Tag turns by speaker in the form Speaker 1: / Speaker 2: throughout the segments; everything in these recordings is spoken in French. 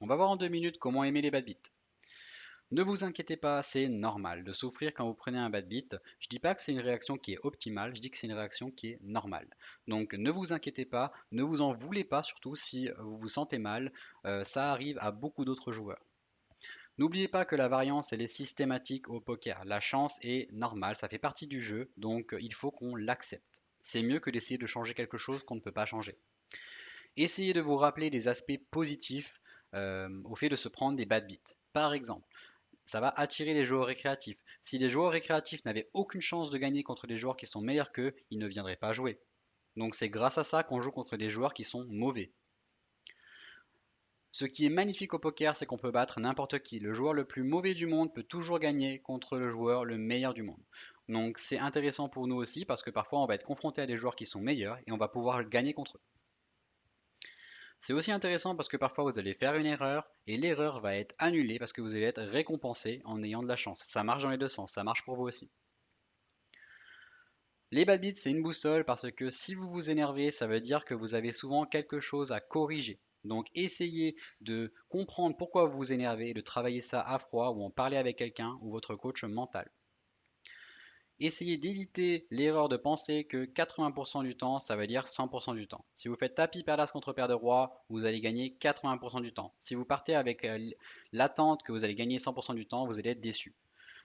Speaker 1: On va voir en 2 minutes comment aimer les bad beats. Ne vous inquiétez pas, c'est normal de souffrir quand vous prenez un bad beat. Je dis pas que c'est une réaction qui est optimale, je dis que c'est une réaction qui est normale. Donc ne vous inquiétez pas, ne vous en voulez pas surtout si vous vous sentez mal. Ça arrive à beaucoup d'autres joueurs. N'oubliez pas que la variance elle est systématique au poker. La chance est normale, ça fait partie du jeu, donc il faut qu'on l'accepte. C'est mieux que d'essayer de changer quelque chose qu'on ne peut pas changer. Essayez de vous rappeler des aspects positifs au fait de se prendre des bad beats. Par exemple, ça va attirer les joueurs récréatifs. Si les joueurs récréatifs n'avaient aucune chance de gagner contre des joueurs qui sont meilleurs qu'eux, ils ne viendraient pas jouer. Donc c'est grâce à ça qu'on joue contre des joueurs qui sont mauvais. Ce qui est magnifique au poker, c'est qu'on peut battre n'importe qui. Le joueur le plus mauvais du monde peut toujours gagner contre le joueur le meilleur du monde. Donc c'est intéressant pour nous aussi parce que parfois on va être confronté à des joueurs qui sont meilleurs et on va pouvoir gagner contre eux. C'est aussi intéressant parce que parfois vous allez faire une erreur et l'erreur va être annulée parce que vous allez être récompensé en ayant de la chance. Ça marche dans les deux sens, ça marche pour vous aussi. Les bad beats, c'est une boussole parce que si vous vous énervez, ça veut dire que vous avez souvent quelque chose à corriger. Donc essayez de comprendre pourquoi vous vous énervez et de travailler ça à froid ou en parler avec quelqu'un ou votre coach mental. Essayez d'éviter l'erreur de penser que 80% du temps, ça veut dire 100% du temps. Si vous faites tapis paire d'as contre paire de roi, vous allez gagner 80% du temps. Si vous partez avec l'attente que vous allez gagner 100% du temps, vous allez être déçu.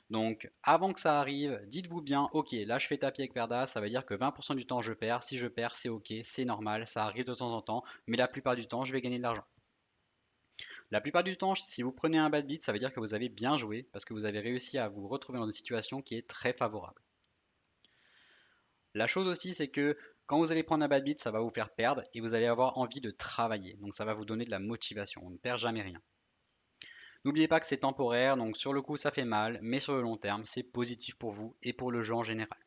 Speaker 1: Donc, avant que ça arrive, dites-vous bien, ok, là je fais tapis avec paire d'as, ça veut dire que 20% du temps je perds. Si je perds, c'est ok, c'est normal, ça arrive de temps en temps, mais la plupart du temps, je vais gagner de l'argent. La plupart du temps, si vous prenez un bad beat, ça veut dire que vous avez bien joué parce que vous avez réussi à vous retrouver dans une situation qui est très favorable. La chose aussi, c'est que quand vous allez prendre un bad beat, ça va vous faire perdre et vous allez avoir envie de travailler. Donc ça va vous donner de la motivation. On ne perd jamais rien. N'oubliez pas que c'est temporaire, donc sur le coup ça fait mal, mais sur le long terme, c'est positif pour vous et pour le jeu en général.